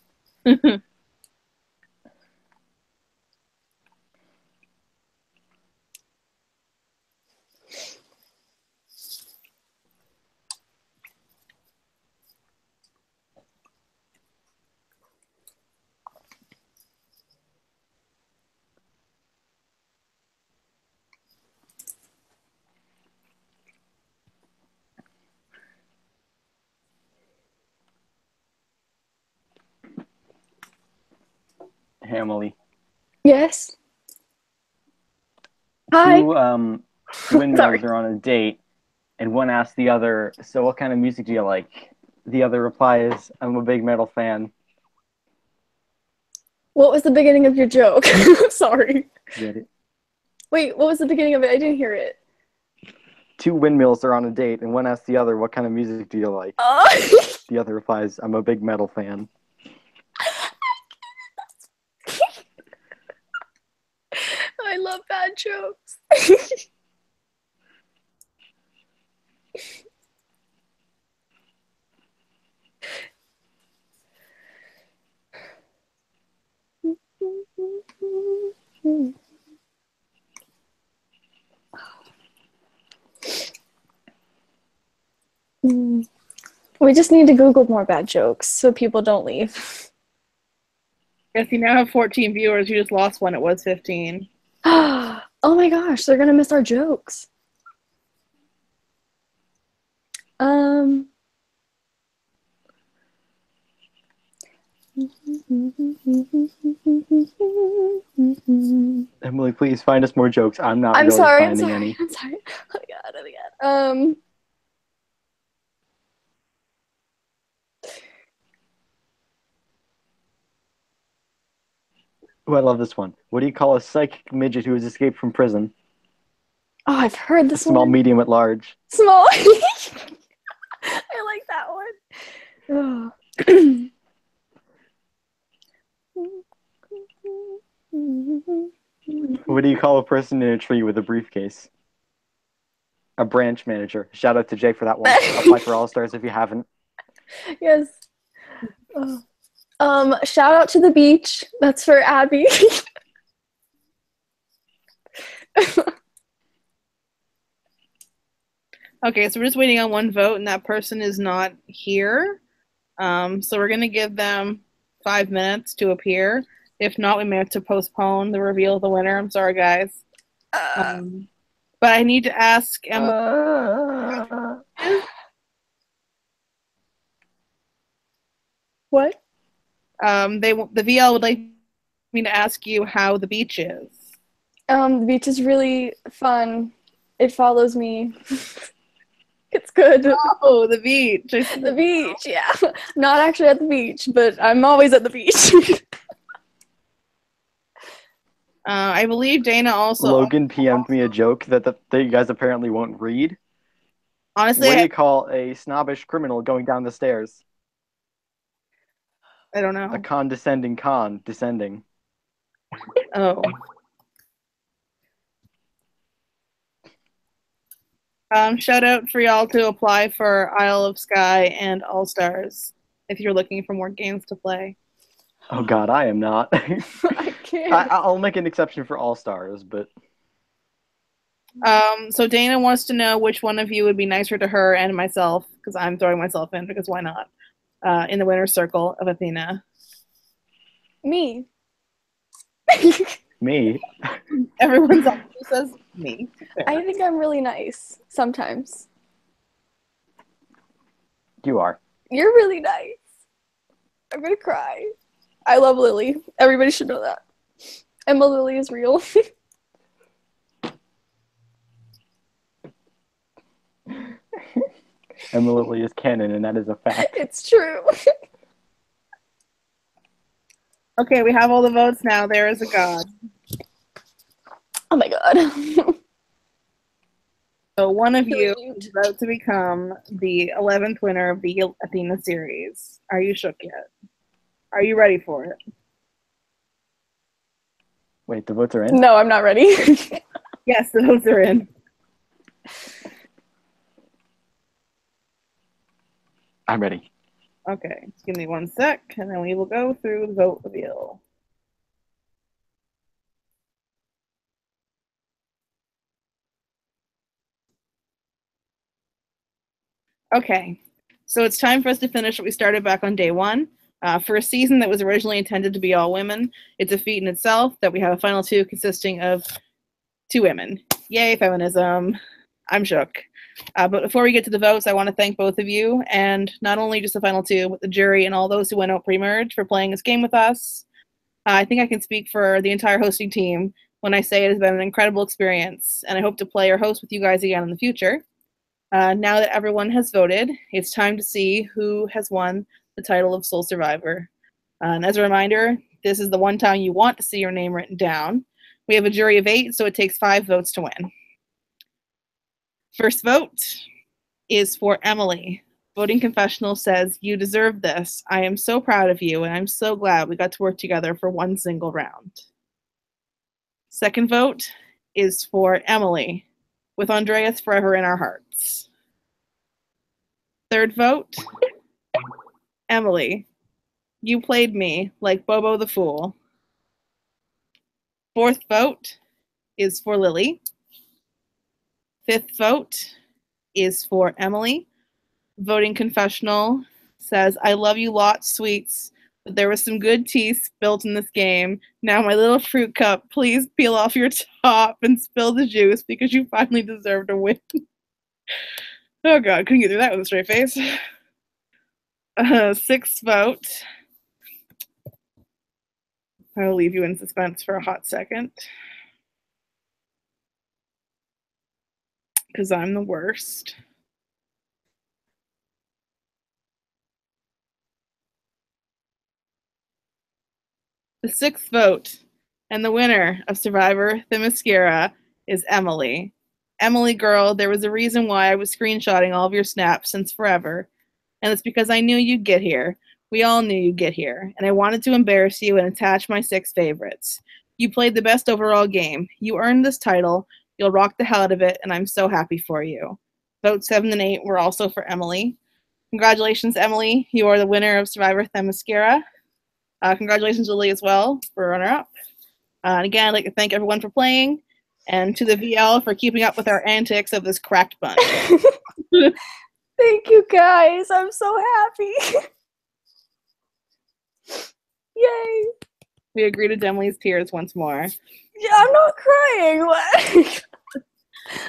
Hey, Emily. Yes. Hi. Two windmills are on a date, and one asks the other, "So, what kind of music do you like?" The other replies, "I'm a big metal fan." What was the beginning of your joke? Sorry. Get it? Wait, what was the beginning of it? I didn't hear it. Two windmills are on a date, and one asks the other, "What kind of music do you like?" The other replies, "I'm a big metal fan." I love bad jokes. We just need to Google more bad jokes so people don't leave. If you now have 14 viewers, you just lost one. It was 15. Oh my gosh, they're gonna miss our jokes. Emily, please find us more jokes. I'm not I'm really sorry, finding any. I'm sorry. Oh my god. Oh, I love this one. What do you call a psychic midget who has escaped from prison? Oh, I've heard this Small, one. medium, at large. Small. I like that one. What do you call a person in a tree with a briefcase? A branch manager. Shout out to Jay for that one. Apply for All Stars if you haven't. Yes. Shout out to the beach. That's for Abby. Okay, so we're just waiting on one vote, and that person is not here. So we're going to give them 5 minutes to appear. If not, we may have to postpone the reveal of the winner. I'm sorry, guys. But I need to ask Emma. What? The VL would like me to ask you how the beach is. The beach is really fun. It follows me. It's good. Oh, the beach. The beach, yeah. Not actually at the beach, but I'm always at the beach. I believe Dana also. Logan PM'd me a joke that you guys apparently won't read. Honestly, what do you call a snobbish criminal going down the stairs? I don't know. A condescending con descending. Oh. Shout out for y'all to apply for Isle of Skye and All Stars if you're looking for more games to play. Oh God, I am not. I can't. I'll make an exception for All Stars, but. So Dana wants to know which one of you would be nicer to her and myself, because I'm throwing myself in, because why not? In the winner's circle of Athena. Me. Me. Everyone's up. Who says me? I think I'm really nice sometimes. You are. You're really nice. I'm gonna cry. I love Lily. Everybody should know that. Emma Lily is real. Emma Lily is canon, and that is a fact. It's true. Okay, we have all the votes now. There is a god. Oh my god. So one of you is about to become the 11th winner of the Athena series. Are you shook yet? Are you ready for it? Wait, the votes are in? No, I'm not ready. Yes, the votes are in. I'm ready. Okay, just give me 1 sec, and then we will go through the vote reveal. Okay, so it's time for us to finish what we started back on day one. For a season that was originally intended to be all women, it's a feat in itself that we have a final two consisting of 2 women. Yay, feminism. I'm shook. But before we get to the votes, I want to thank both of you, and not only just the final 2, but the jury and all those who went out pre-merge for playing this game with us. I think I can speak for the entire hosting team when I say it has been an incredible experience, and I hope to play or host with you guys again in the future. Now that everyone has voted, it's time to see who has won the title of Sole Survivor. And as a reminder, this is the one time you want to see your name written down. We have a jury of 8, so it takes 5 votes to win. First vote is for Emily. Voting Confessional says, "You deserve this. I am so proud of you, and I'm so glad we got to work together for one single round." Second vote is for Emily, with Andreas forever in our hearts. Third vote, Emily. You played me like Bobo the Fool. Fourth vote is for Lily. Fifth vote is for Emily. Voting Confessional says, "I love you lots, sweets, but there was some good tea spilled in this game. Now my little fruit cup, please peel off your top and spill the juice because you finally deserve to win." Oh God, couldn't get through that with a straight face. Sixth vote. I'll leave you in suspense for a hot second, because I'm the worst. The sixth vote, and the winner of Survivor Themyscira is Emily. Emily, girl, there was a reason why I was screenshotting all of your snaps since forever, and it's because I knew you'd get here. We all knew you'd get here, and I wanted to embarrass you and attach my 6 favorites. You played the best overall game. You earned this title. You'll rock the hell out of it, and I'm so happy for you. Votes 7 and 8 were also for Emily. Congratulations, Emily. You are the winner of Survivor Themyscira. Congratulations, Lily, as well, for runner-up. And again, I'd like to thank everyone for playing. And to the VL for keeping up with our antics of this cracked bunch. Thank you guys. I'm so happy. Yay. We agree to Demily's tears once more. Yeah, I'm not crying.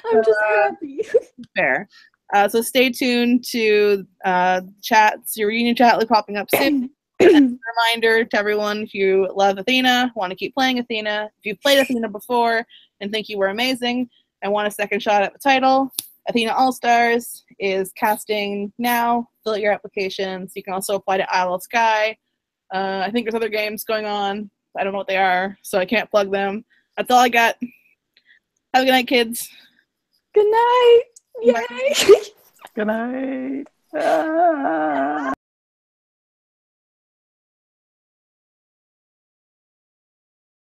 I'm just happy. Fair. So stay tuned to chats. Your reunion chat will be popping up soon. And a reminder to everyone, if you love Athena, want to keep playing Athena, if you've played Athena before and think you were amazing and want a second shot at the title, Athena All-Stars is casting now. Fill out your applications. You can also apply to Isle of Sky. I think there's other games going on. I don't know what they are, so I can't plug them. That's all I got. Have a good night, kids. Good night. Yay. Good night.